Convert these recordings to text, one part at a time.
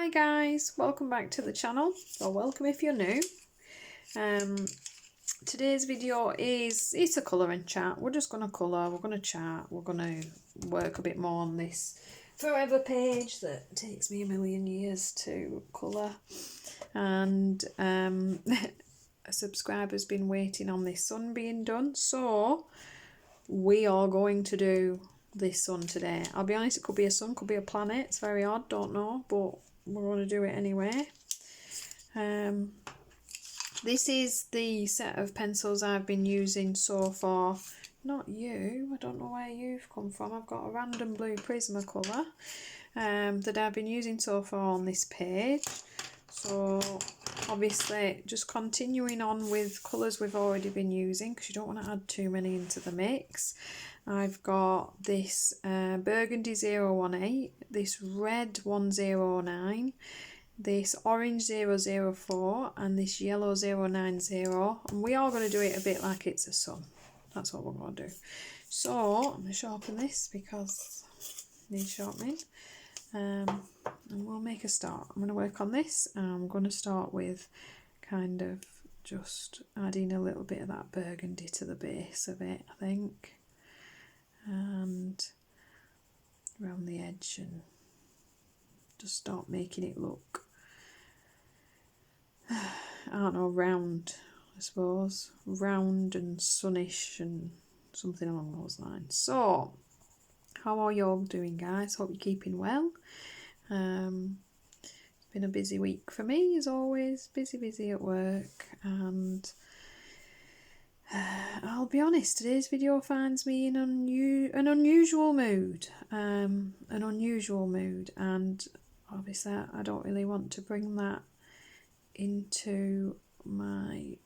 Hi guys, welcome back to the channel, or welcome if you're new. Today's video it's a colouring chat. We're just going to colour, we're going to chat, we're going to work a bit more on this forever page that takes me a million years to colour. And a subscriber's been waiting on this sun being done, so we are going to do this sun today. I'll be honest, it could be a sun, could be a planet, it's very odd, don't know, but we're going to do it anyway. This is the set of pencils I've been using so far. Not you, I don't know where you've come from. I've got a random blue Prismacolor that I've been using so far on this page. So obviously just continuing on with colours we've already been using, because you don't want to add too many into the mix. I've got this burgundy 018, this red 109, this orange 004 and this yellow 090, and we are going to do it a bit like it's a sun. That's what we're going to do. So I'm going to sharpen this because it needs sharpening. And we'll make a start. I'm going to work on this, and I'm going to start with kind of just adding a little bit of that burgundy to the base of it, I think, and around the edge, and just start making it look, I don't know, round, I suppose, round and sunnish and something along those lines. So how are you all doing, guys? Hope you're keeping well. It's been a busy week for me, as always. Busy at work, and I'll be honest, today's video finds me in an unusual mood. And obviously I don't really want to bring that into my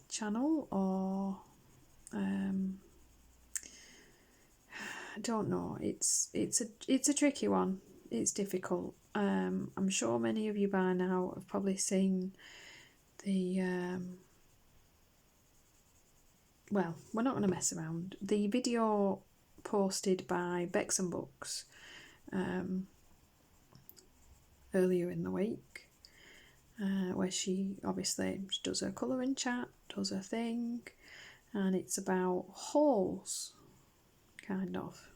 channel, or I don't know. It's a tricky one. It's difficult. I'm sure many of you by now have probably seen the well, we're not going to mess around. The video posted by Becks and Books earlier in the week, where she obviously does her colouring chat, does her thing, and it's about holes, kind of.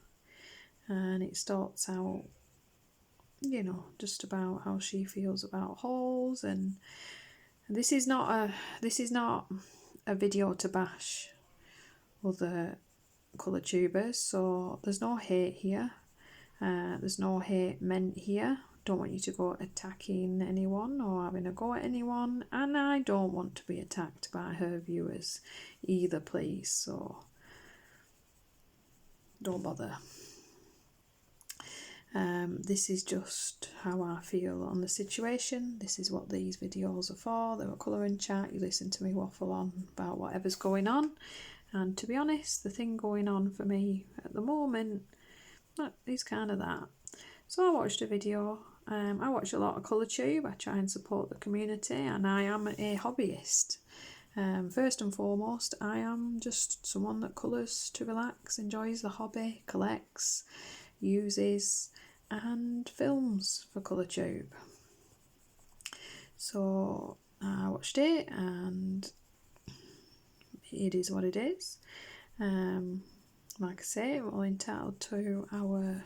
And it starts out, you know, just about how she feels about holes, and this is not a video to bash other colour tubers, so there's no hate here. There's no hate meant here. Don't want you to go attacking anyone or having a go at anyone, and I don't want to be attacked by her viewers either, please, so don't bother. This is just how I feel on the situation. This is what these videos are for. They're a colouring chat. You listen to me waffle on about whatever's going on, and to be honest, the thing going on for me at the moment is kind of that. So I watched a video. I watch a lot of ColourTube. I try and support the community, and I am a hobbyist. First and foremost, I am just someone that colours to relax, enjoys the hobby, collects, uses and films for ColourTube. So I watched it, and it is what it is. Like I say, we're all entitled to our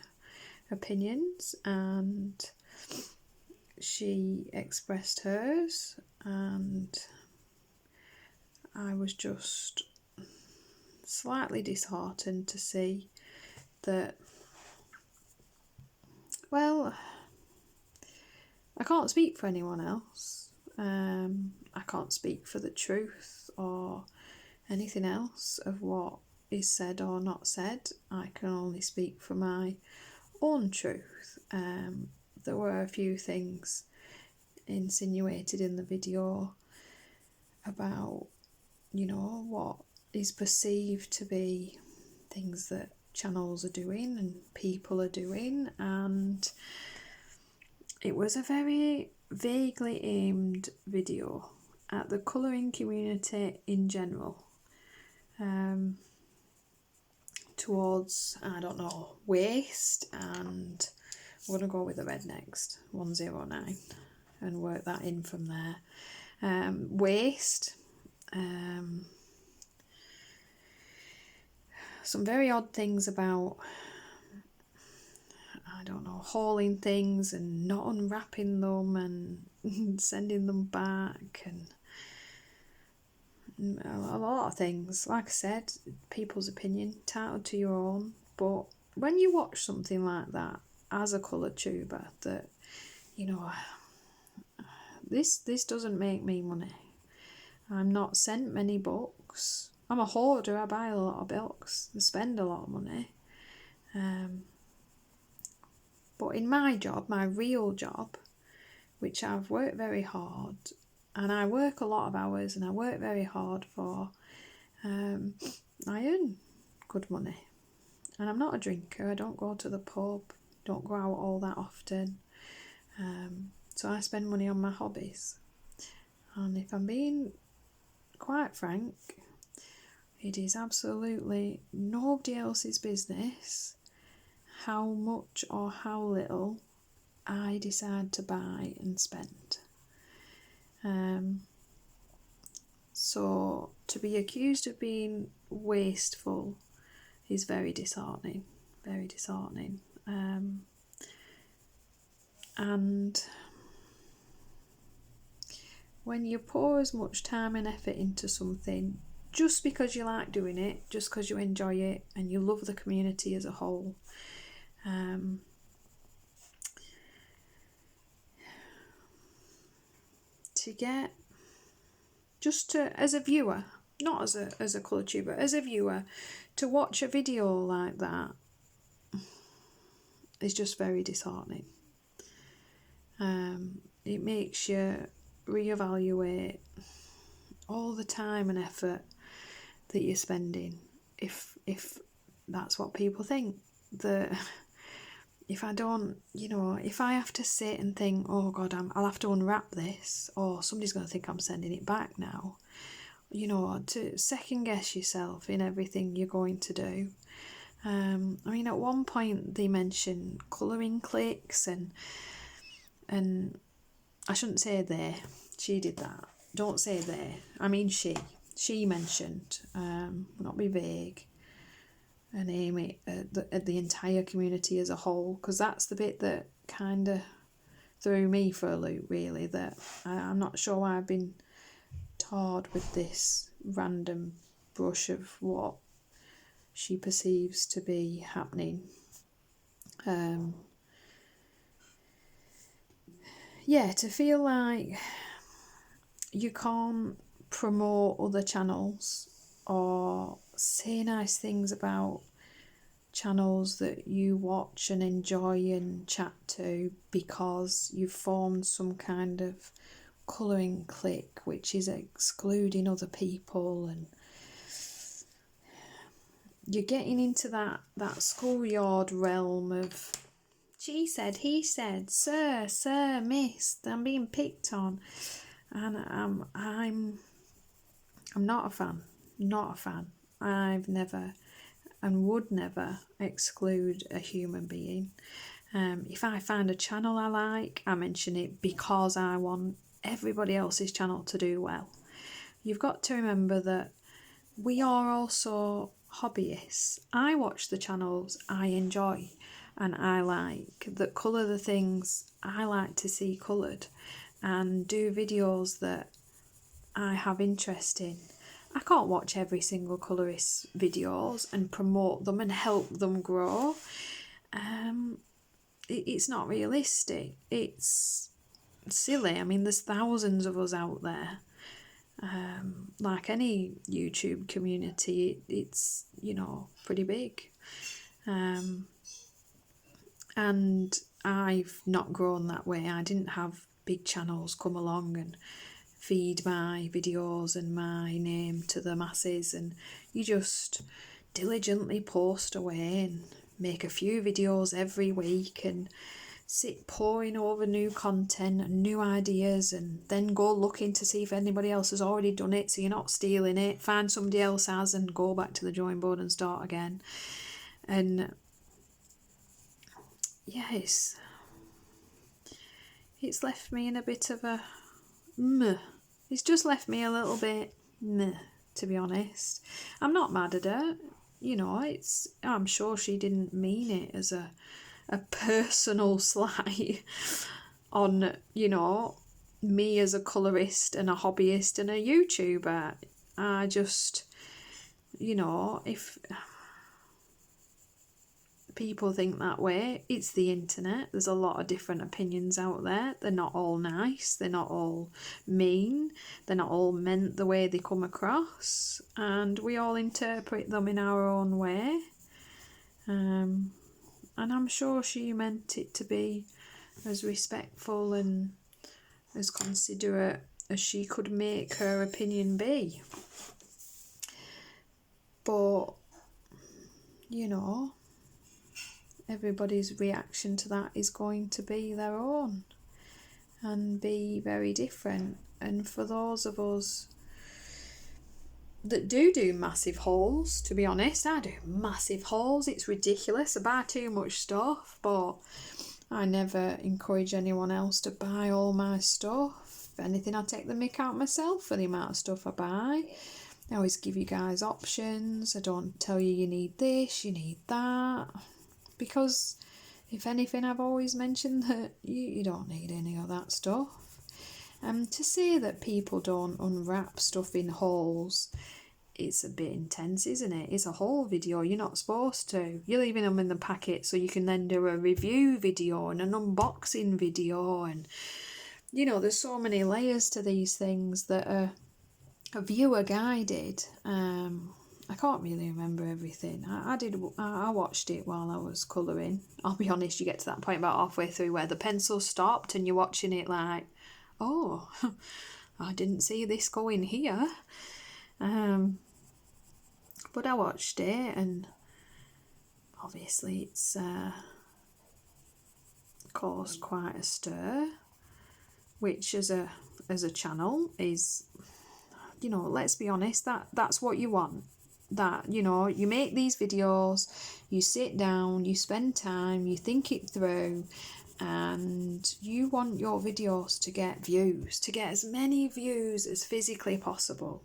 opinions, and she expressed hers, and I was just slightly disheartened to see that, well, I can't speak for anyone else. I can't speak for the truth or anything else of what is said or not said. I can only speak for my own truth. There were a few things insinuated in the video about, you know, what is perceived to be things that channels are doing and people are doing, and it was a very vaguely aimed video at the colouring community in general, towards, I don't know, waste and I'm going to go with the red next, 109, and work that in from there. Waist, some very odd things about, I don't know, hauling things and not unwrapping them and sending them back, and a lot of things. Like I said, people's opinion, entitled to your own, but when you watch something like that as a colour tuber, that, you know, this doesn't make me money. I'm not sent many books. I'm a hoarder. I buy a lot of books and spend a lot of money. But in my job, my real job, which I've worked very hard, and I work a lot of hours and I work very hard for, I earn good money. And I'm not a drinker. I don't go to the pub, don't go out all that often. So I spend money on my hobbies. And if I'm being quite frank, it is absolutely nobody else's business how much or how little I decide to buy and spend. So to be accused of being wasteful is very disheartening, very disheartening. And when you pour as much time and effort into something just because you like doing it, just because you enjoy it and you love the community as a whole, to get, just to, as a viewer, not as a colour tuber, as a viewer, to watch a video like that is just very disheartening. It makes you reevaluate all the time and effort that you're spending. If that's what people think, that if I don't, you know, if I have to sit and think, oh God, I'll have to unwrap this, or somebody's going to think I'm sending it back now, you know, to second guess yourself in everything you're going to do. I mean, at one point they mentioned colouring clicks, and I shouldn't say they, she did that. Don't say they, I mean she mentioned, not be vague, and aim it at the entire community as a whole, because that's the bit that kind of threw me for a loop, really, that I'm not sure why I've been tarred with this random brush of what she perceives to be happening. Yeah, to feel like you can't promote other channels or say nice things about channels that you watch and enjoy and chat to because you've formed some kind of colouring clique which is excluding other people, and you're getting into that schoolyard realm of she said, he said, sir, miss, I'm being picked on, and I'm not a fan. I've never and would never exclude a human being. If I find a channel I like, I mention it because I want everybody else's channel to do well. You've got to remember that we are also hobbyists. I watch the channels I enjoy and I like, that colour the things I like to see coloured, and do videos that I have interest in. I can't watch every single colourist's videos and promote them and help them grow. It's not realistic. It's silly. I mean, there's thousands of us out there. Like any YouTube community, it's, you know, pretty big. And I've not grown that way. I didn't have big channels come along and feed my videos and my name to the masses, and you just diligently post away and make a few videos every week and sit poring over new content and new ideas, and then go looking to see if anybody else has already done it, so you're not stealing it, find somebody else has and go back to the drawing board and start again. And yeah, it's left me in a bit of a meh. It's just left me a little bit meh, to be honest. I'm not mad at her. You know, I'm sure she didn't mean it as a personal slight on, you know, me as a colourist and a hobbyist and a YouTuber. I just, you know, if people think that way, it's the internet. There's a lot of different opinions out there. They're not all nice. They're not all mean. They're not all meant the way they come across. And we all interpret them in our own way. And I'm sure she meant it to be as respectful and as considerate as she could make her opinion be. But, you know, everybody's reaction to that is going to be their own and be very different. And for those of us that do massive hauls, to be honest, I do massive hauls. It's ridiculous. I buy too much stuff, but I never encourage anyone else to buy all my stuff. If anything, I take the mick out myself for the amount of stuff I buy. I always give you guys options. I don't tell you you need this, you need that. Because if anything, I've always mentioned that you don't need any of that stuff. To say that people don't unwrap stuff in hauls, it's a bit intense, isn't it? It's a haul video. You're not supposed to. You're leaving them in the packet so you can then do a review video and an unboxing video. And, you know, there's so many layers to these things that a viewer guided. I can't really remember everything. I watched it while I was colouring. I'll be honest, you get to that point about halfway through where the pencil stopped and you're watching it like, oh, I didn't see this going here. But I watched it, and obviously it's caused quite a stir, which as a channel is, you know, let's be honest, that's what you want. That, you know, you make these videos, you sit down, you spend time, you think it through, and you want your videos to get views, to get as many views as physically possible.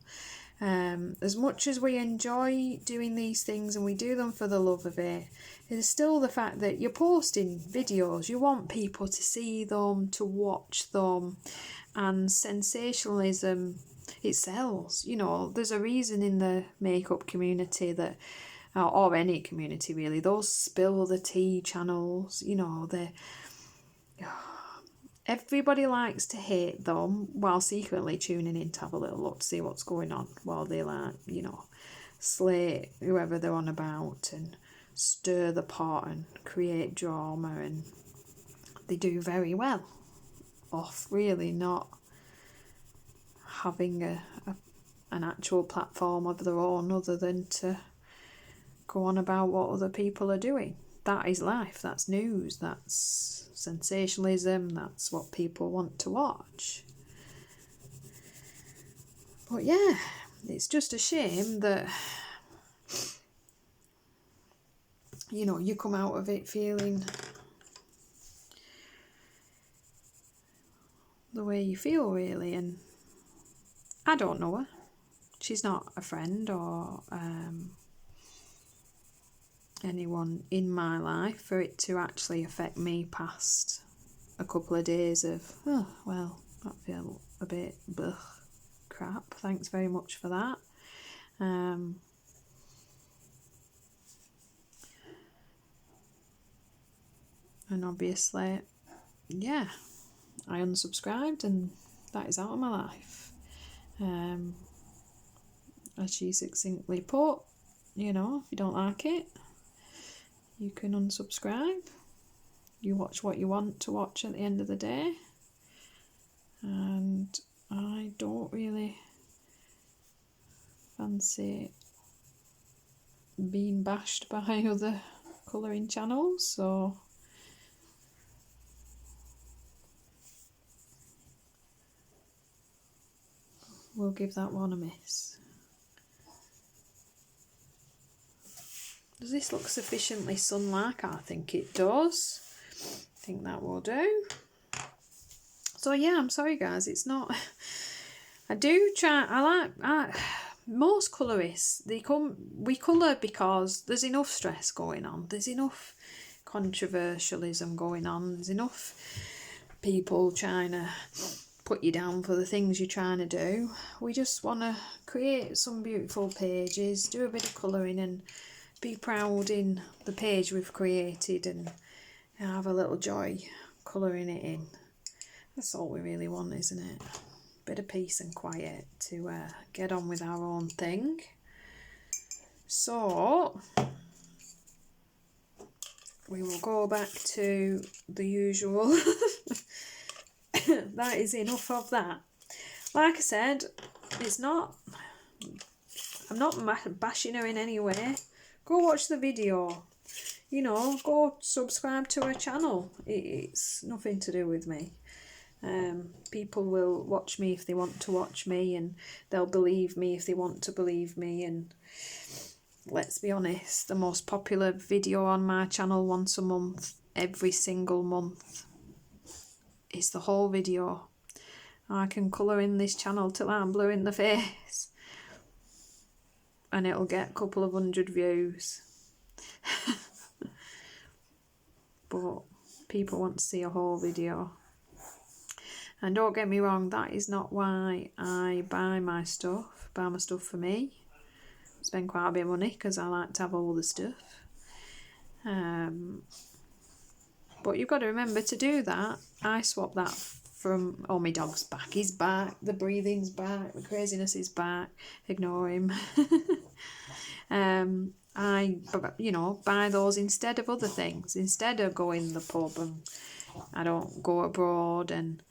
As much as we enjoy doing these things and we do them for the love of it, there's still the fact that you're posting videos, you want people to see them, to watch them, and sensationalism, it sells. You know, there's a reason in the makeup community that, or any community really, those spill the tea channels, you know, everybody likes to hate them while secretly tuning in to have a little look to see what's going on, while they, like, you know, slate whoever they're on about and stir the pot and create drama, and they do very well off really not having an actual platform of their own other than to go on about what other people are doing. That is life, that's news, that's sensationalism, that's what people want to watch. But yeah, it's just a shame that, you know, you come out of it feeling the way you feel, really. And I don't know her. She's not a friend or anyone in my life for it to actually affect me past a couple of days of, oh, well, that feel a bit blech, crap. Thanks very much for that. And obviously, yeah, I unsubscribed and that is out of my life. As she succinctly put, you know, if you don't like it, you can unsubscribe. You watch what you want to watch at the end of the day. And I don't really fancy being bashed by other colouring channels, so we'll give that one a miss. Does this look sufficiently sun-like? I think it does. I think that will do. So yeah, I'm sorry guys, it's not, I do try, most colourists, we colour because there's enough stress going on, there's enough controversialism going on, there's enough people trying to put you down for the things you're trying to do. We just want to create some beautiful pages, do a bit of colouring and be proud in the page we've created and have a little joy colouring it in. That's all we really want, isn't it? Bit of peace and quiet to get on with our own thing. So we will go back to the usual. That is enough of that. Like I said, I'm not bashing her in any way. Go watch the video. You know, go subscribe to her channel. It's nothing to do with me. People will watch me if they want to watch me, and they'll believe me if they want to believe me. And let's be honest, the most popular video on my channel once a month, every single month, is the whole video. I can colour in this channel till I'm blue in the face and it'll get a couple of 100 views. But people want to see a whole video. And don't get me wrong, that is not why I buy my stuff for me. Spend quite a bit of money because I like to have all the stuff. But you've got to remember to do that. I swap that from, oh, my dog's back. He's back. The breathing's back. The craziness is back. Ignore him. I, you know, buy those instead of other things. Instead of going to the pub, and I don't go abroad and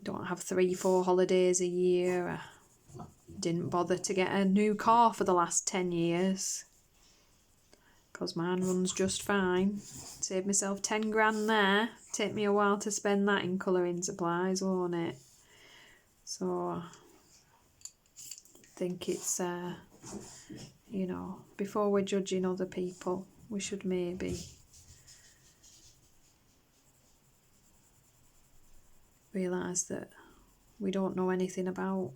don't have 3-4 holidays a year. I didn't bother to get a new car for the last 10 years. Because mine runs just fine. Saved myself 10 grand there. Take me a while to spend that in colouring supplies, won't it? So I think it's, you know, before we're judging other people, we should maybe realise that we don't know anything about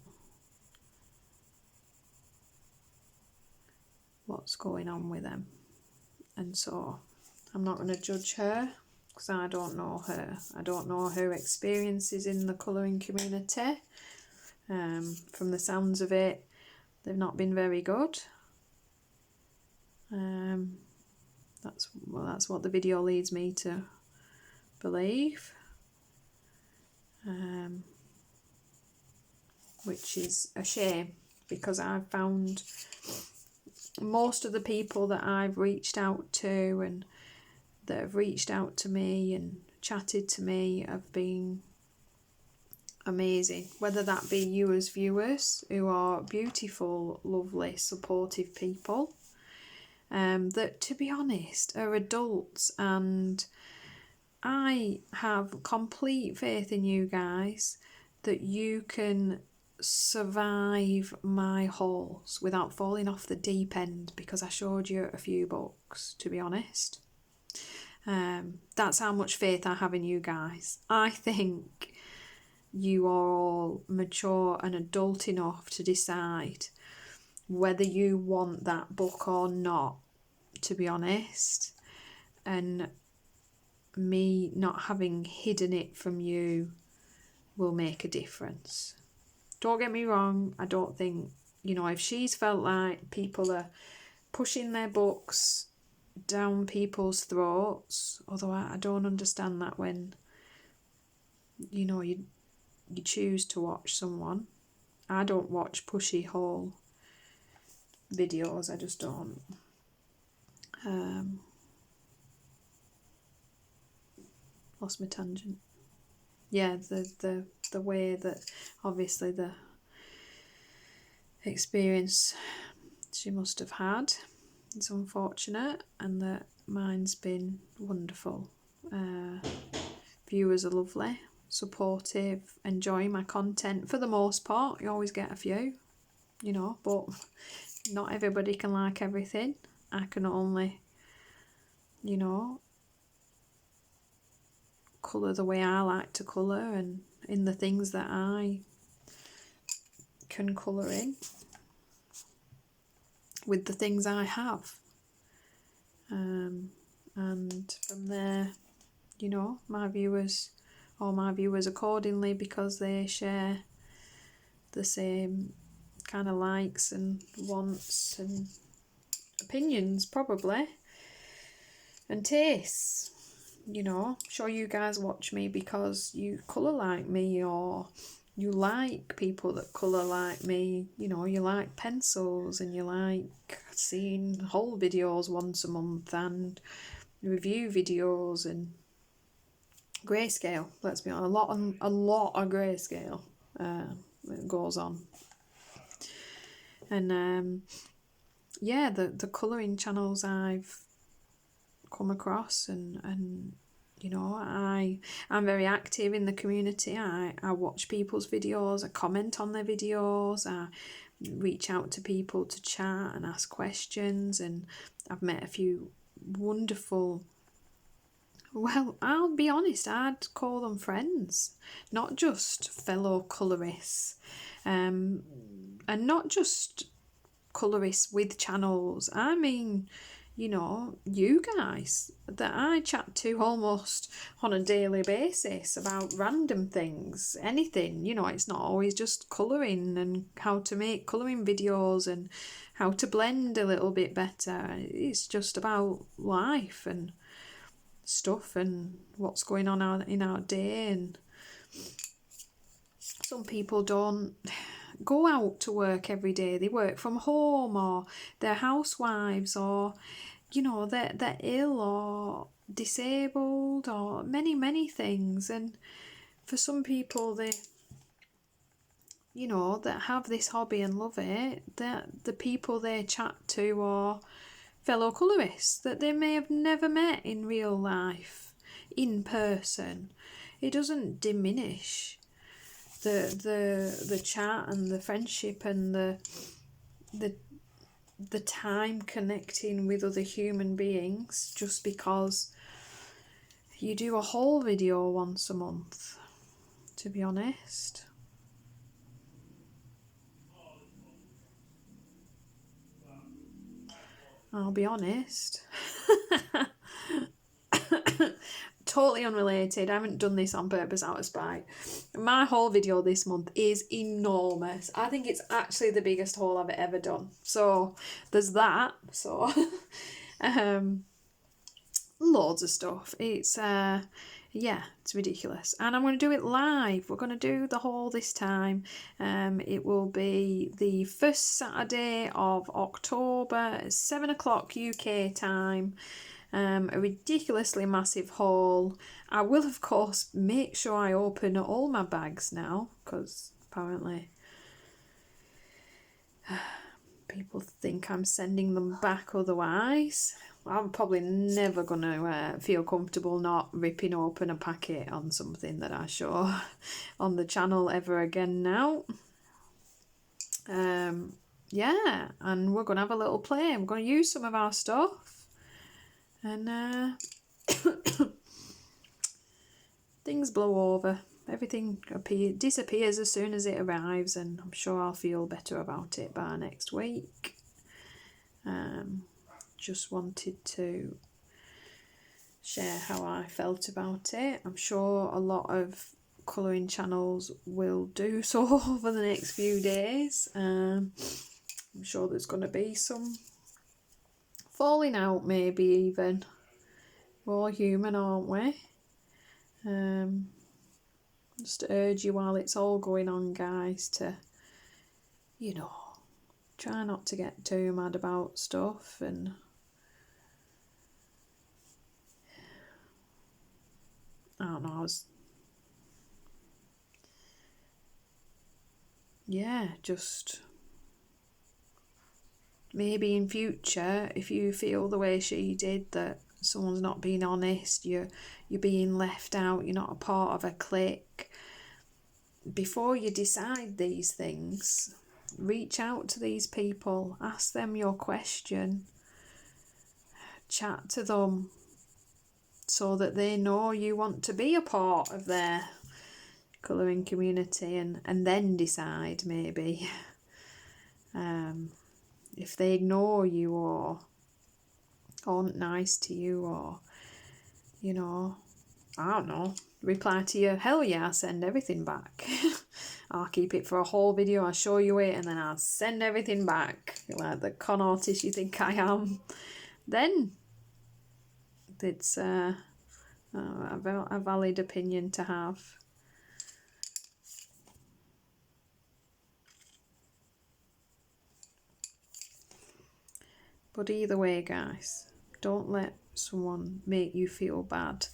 what's going on with them. And so I'm not going to judge her because I don't know her. I don't know her experiences in the colouring community. From the sounds of it, they've not been very good. That's what the video leads me to believe. Which is a shame, because I've found most of the people that I've reached out to and that have reached out to me and chatted to me have been amazing. Whether that be you as viewers, who are beautiful, lovely, supportive people, that, to be honest, are adults, and I have complete faith in you guys that you can survive my hauls without falling off the deep end, because I showed you a few books, to be honest. That's how much faith I have in you guys. I think you are all mature and adult enough to decide whether you want that book or not, to be honest. And me not having hidden it from you will make a difference. Don't get me wrong, I don't think, you know, if she's felt like people are pushing their books down people's throats, although I don't understand that when, you know, you choose to watch someone. I don't watch pushy haul videos, I just don't. Lost my tangent. Yeah, the way that obviously the experience she must have had is unfortunate, and that mine's been wonderful. Viewers are lovely, supportive, enjoy my content for the most part. You always get a few, you know, but not everybody can like everything. I can only, you know, colour the way I like to colour and in the things that I can colour in with the things I have. And from there, you know, my viewers accordingly, because they share the same kind of likes and wants and opinions probably and tastes. You know, sure, you guys watch me because you colour like me, or you like people that colour like me. You know, you like pencils and you like seeing whole videos once a month and review videos and grayscale. Let's be honest, a lot of grayscale that goes on. And yeah, the colouring channels I've come across, and you know, I'm very active in the community. I watch people's videos, I comment on their videos, I reach out to people to chat and ask questions, and I've met a few wonderful, well, I'll be honest, I'd call them friends, not just fellow colourists, and not just colourists with channels. I mean, you know, you guys that I chat to almost on a daily basis about random things, anything. You know, it's not always just colouring and how to make colouring videos and how to blend a little bit better. It's just about life and stuff and what's going on in our day. And some people don't go out to work every day. They work from home, or they're housewives, or you know, they're ill or disabled, or many things. And for some people, they, you know, that have this hobby and love it, that the people they chat to are fellow colourists that they may have never met in real life, in person. It doesn't diminish the chat and the friendship and the time connecting with other human beings just because you do a whole video once a month, to be honest. I'll be honest. Totally unrelated. I haven't done this on purpose out of spite. My haul video this month is enormous. I think it's actually the biggest haul I've ever done. So there's that. So loads of stuff. It's yeah, it's ridiculous. And I'm going to do it live. We're going to do the haul this time. It will be the first Saturday of October at 7 o'clock UK time. A ridiculously massive haul. I will, of course, make sure I open all my bags now, because apparently people think I'm sending them back otherwise. I'm probably never going to feel comfortable not ripping open a packet on something that I show on the channel ever again now. Yeah, and we're going to have a little play. We're going to use some of our stuff. And things blow over. Everything disappears as soon as it arrives, and I'm sure I'll feel better about it by next week. Just wanted to share how I felt about it. I'm sure a lot of colouring channels will do so over the next few days. I'm sure there's going to be some falling out, maybe even. We're all human, aren't we? Just urge you while it's all going on, guys, to, you know, try not to get too mad about stuff. And I don't know, yeah, just maybe in future, if you feel the way she did, that someone's not being honest, you're being left out, you're not a part of a clique, before you decide these things, reach out to these people, ask them your question, chat to them, so that they know you want to be a part of their colouring community, and then decide maybe if they ignore you or aren't nice to you, or, you know, I don't know, reply to you, hell yeah, I'll send everything back. I'll keep it for a whole video, I'll show you it, and then I'll send everything back, like the con artist you think I am. Then it's a valid opinion to have. But either way, guys, don't let someone make you feel bad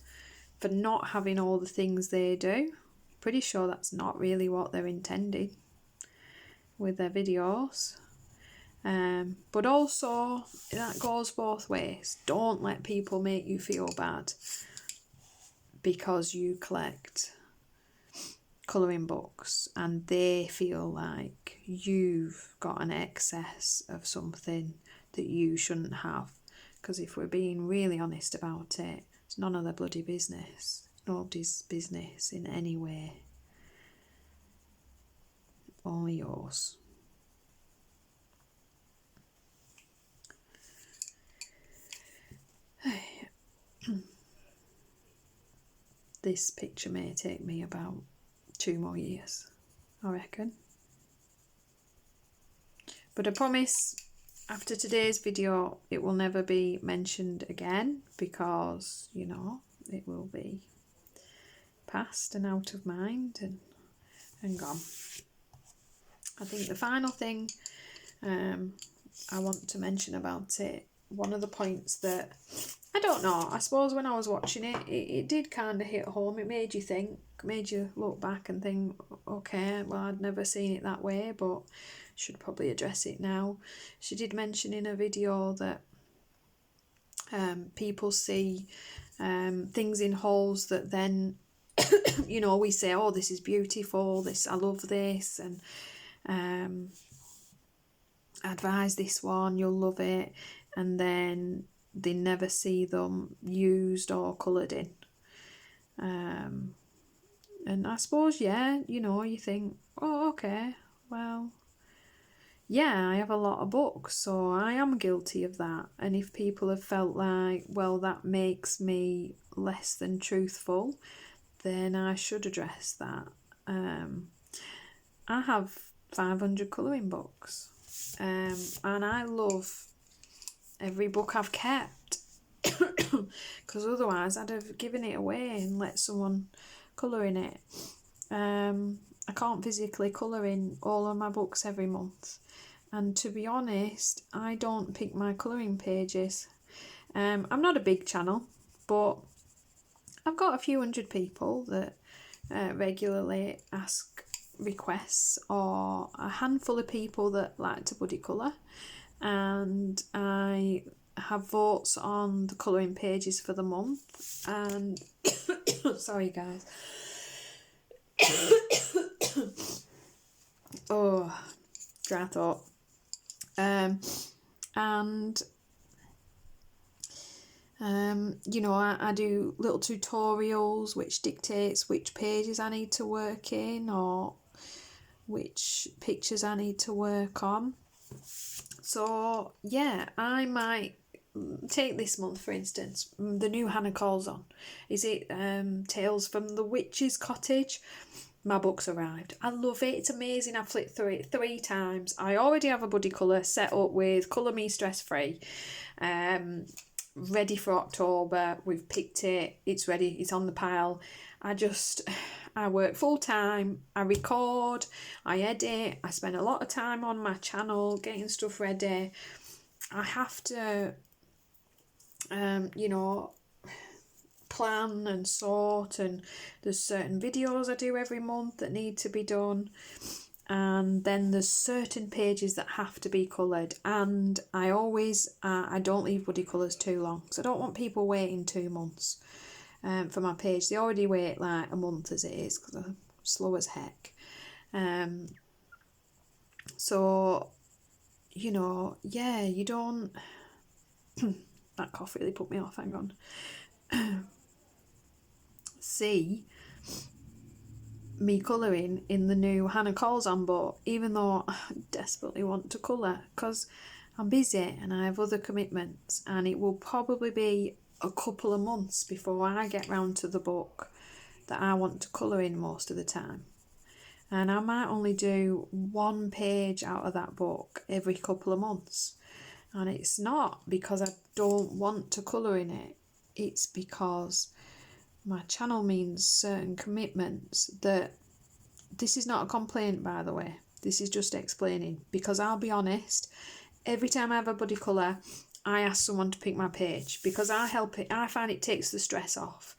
for not having all the things they do. Pretty sure that's not really what they're intending with their videos. But also, that goes both ways. Don't let people make you feel bad because you collect colouring books and they feel like you've got an excess of something that you shouldn't have. Because if we're being really honest about it, it's none of their bloody business. Nobody's business in any way. Only yours. This picture may take me about 2 more years, I reckon. But I promise, after today's video, it will never be mentioned again because, you know, it will be past and out of mind and gone. I think the final thing I want to mention about it, one of the points that, I don't know, I suppose when I was watching it, it did kind of hit home. It made you think, made you look back and think, okay, well, I'd never seen it that way, but should probably address it now. She did mention in a video that people see things in hauls that then, you know, we say, oh, this is beautiful, this, I love this, and advise this one, you'll love it, and then they never see them used or coloured in. And I suppose, yeah, you know, you think, oh, okay, well, yeah, I have a lot of books, so I am guilty of that. And if people have felt like, well, that makes me less than truthful, then I should address that. I have 500 colouring books, and I love every book I've kept, because otherwise I'd have given it away and let someone colour in it. I can't physically colour in all of my books every month, and to be honest, I don't pick my colouring pages. I'm not a big channel, but I've got a few hundred people that regularly ask requests, or a handful of people that like to buddy colour, and I have votes on the colouring pages for the month. And sorry guys. Oh, dry thought. You know, I do little tutorials which dictates which pages I need to work in or which pictures I need to work on. So yeah, I might take this month for instance, the new Hannah Calls on. Is it Tales from the Witch's Cottage? My book's arrived. I love it. It's amazing. I've flipped through it 3 times. I already have a buddy colour set up with Colour Me Stress Free. Ready for October. We've picked it. It's ready. It's on the pile. I work full time. I record. I edit. I spend a lot of time on my channel getting stuff ready. I have to, you know, plan and sort, and there's certain videos I do every month that need to be done, and then there's certain pages that have to be coloured, and I always I don't leave buddy colours too long, because I don't want people waiting 2 months for my page. They already wait like a month as it is, because I'm slow as heck. So, you know, yeah, you don't that cough really put me off, hang on. see me colouring in the new Hannah Calls on book, even though I desperately want to colour because I'm busy and I have other commitments, and it will probably be a couple of months before I get round to the book that I want to colour in most of the time. And I might only do one page out of that book every couple of months. And it's not because I don't want to colour in it. It's because my channel means certain commitments that... This is not a complaint, by the way. This is just explaining. Because I'll be honest, every time I have a buddy colour, I ask someone to pick my page. Because I find it takes the stress off.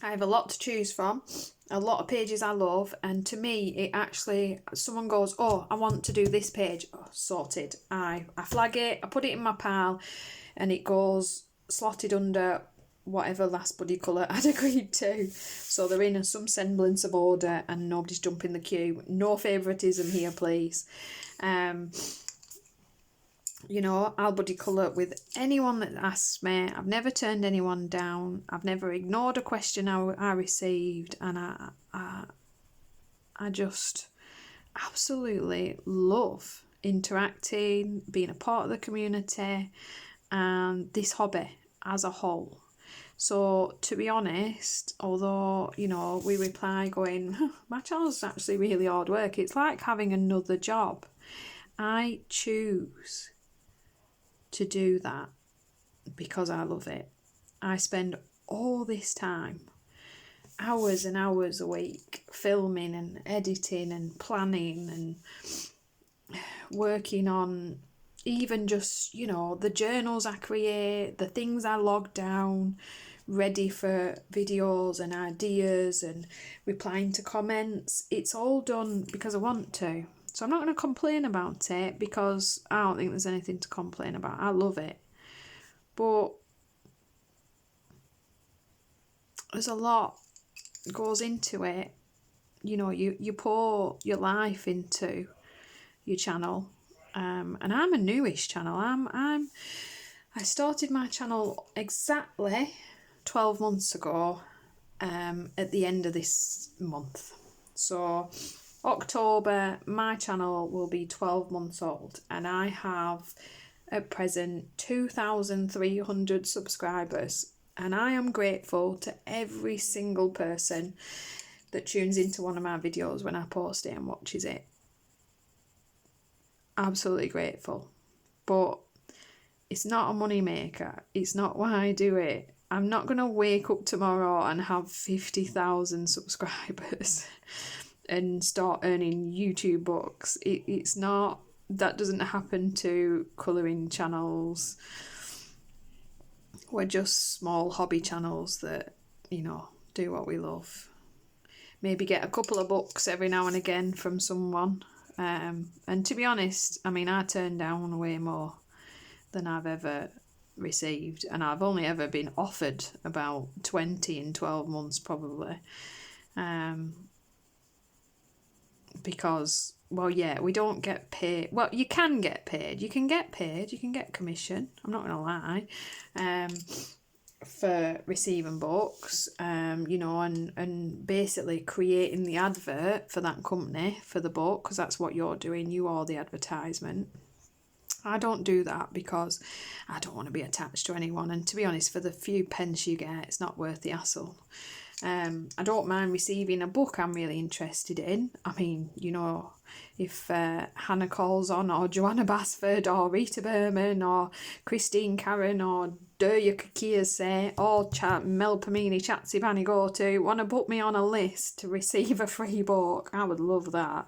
I have a lot to choose from, a lot of pages I love, and to me it actually, someone goes, oh, I want to do this page, oh, sorted. I flag it, I put it in my pile, and it goes slotted under whatever last buddy colour I'd agreed to. So they're in some semblance of order and nobody's jumping the queue. No favouritism here, please. You know, I'll buddy colour with anyone that asks me. I've never turned anyone down. I've never ignored a question I received. And I just absolutely love interacting, being a part of the community and this hobby as a whole. So to be honest, although, you know, we reply going, my channel's actually really hard work. It's like having another job. I choose to do that because I love it. I spend all this time, hours and hours a week, filming and editing and planning and working on even just, you know, the journals I create, the things I log down, ready for videos and ideas and replying to comments. It's all done because I want to. So I'm not going to complain about it because I don't think there's anything to complain about. I love it. But there's a lot goes into it. You know, you pour your life into your channel. And I'm a newish channel. I started my channel exactly 12 months ago at the end of this month. So October, my channel will be 12 months old, and I have at present 2,300 subscribers, and I am grateful to every single person that tunes into one of my videos when I post it and watches it. Absolutely grateful. But it's not a money maker. It's not why I do it. I'm not going to wake up tomorrow and have 50,000 subscribers and start earning YouTube bucks. It's not, that doesn't happen to colouring channels. We're just small hobby channels that, you know, do what we love. Maybe get a couple of books every now and again from someone. And to be honest, I mean, I turn down way more than I've ever received, and I've only ever been offered about 20 in 12 months probably. Because, well, yeah, we don't get paid. Well, you can get paid. You can get paid. You can get commission. I'm not going to lie. For receiving books, you know, and basically creating the advert for that company for the book, because that's what you're doing. You are the advertisement. I don't do that because I don't want to be attached to anyone. And to be honest, for the few pence you get, it's not worth the hassle. I don't mind receiving a book I'm really interested in. I mean, you know, if Hannah Calls on, or Joanna Basford, or Rita Berman, or Christine Karen, or Derya Kakiyase, or Melpomeni Chatzipanigotou want to put me on a list to receive a free book, I would love that.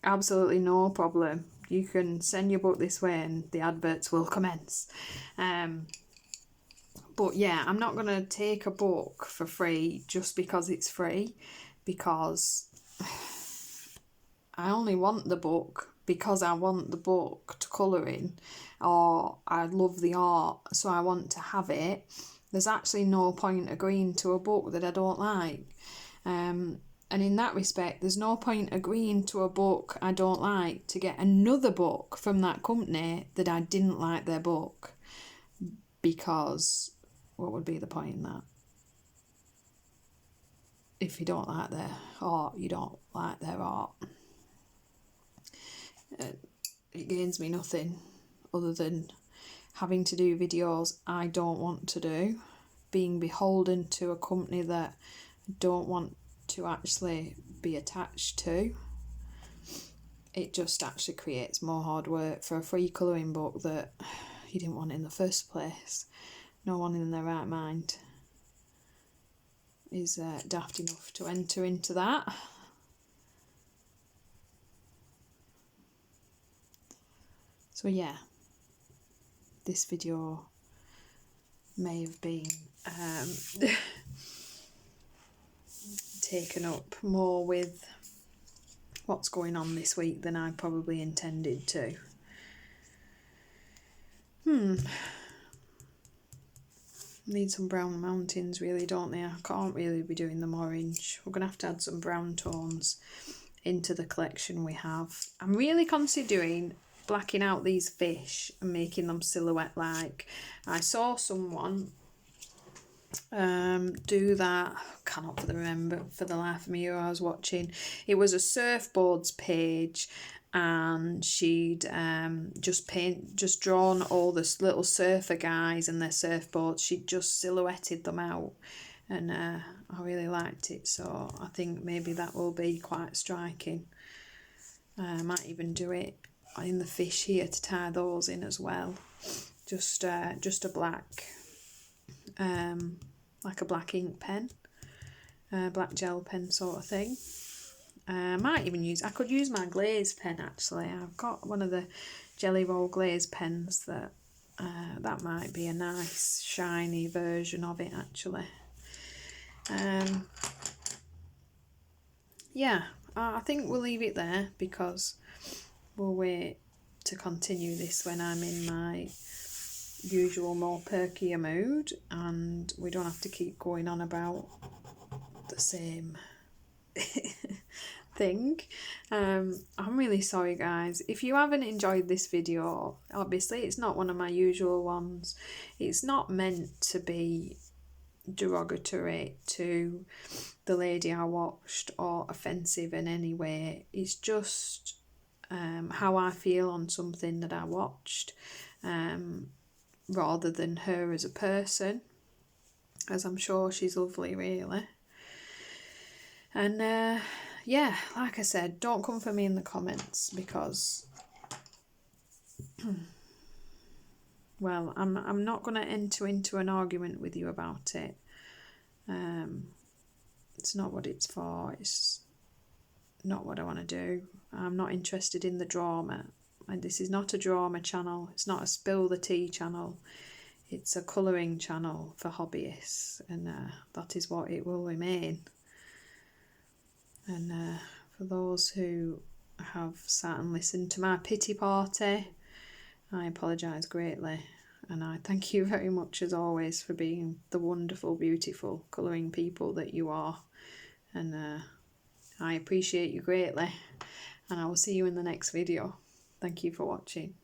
Absolutely no problem. You can send your book this way and the adverts will commence. But yeah, I'm not going to take a book for free just because it's free, because I only want the book because I want the book to colour in, or I love the art, so I want to have it. There's actually no point agreeing to a book that I don't like. And in that respect, there's no point agreeing to a book I don't like to get another book from that company that I didn't like their book, because what would be the point in that? if you don't like their art, you don't like their art. It gains me nothing other than having to do videos I don't want to do, being beholden to a company that I don't want to actually be attached to. It just actually creates more hard work for a free colouring book that you didn't want in the first place. No one in their right mind is daft enough to enter into that. So yeah, this video may have been taken up more with what's going on this week than I probably intended to. Need some brown mountains really, don't they? I can't really be doing them orange. We're going to have to add some brown tones into the collection we have. I'm really considering blacking out these fish and making them silhouette like. I saw someone do that. I cannot remember for the life of me who I was watching. It was a surfboards page, and she'd just drawn all the little surfer guys and their surfboards. She'd just silhouetted them out, and I really liked it, so I think maybe that will be quite striking. I might even do it in the fish here to tie those in as well. Just a black, like a black ink pen, black gel pen sort of thing. I could use my glaze pen actually. I've got one of the Jelly Roll glaze pens that might be a nice shiny version of it actually. Yeah, I think we'll leave it there because we'll wait to continue this when I'm in my usual more perkier mood, and we don't have to keep going on about the same thing. I'm really sorry guys if you haven't enjoyed this video. Obviously it's not one of my usual ones. It's not meant to be derogatory to the lady I watched or offensive in any way. It's just how I feel on something that I watched, rather than her as a person, as I'm sure she's lovely really. And yeah, like I said, don't come for me in the comments because well, I'm not going to enter into an argument with you about it. It's not what it's for. It's not what I want to do. I'm not interested in the drama, and this is not a drama channel. It's not a spill the tea channel. It's a colouring channel for hobbyists, and that is what it will remain. And for those who have sat and listened to my pity party, I apologise greatly, and I thank you very much as always for being the wonderful, beautiful colouring people that you are, and I appreciate you greatly, and I will see you in the next video. Thank you for watching.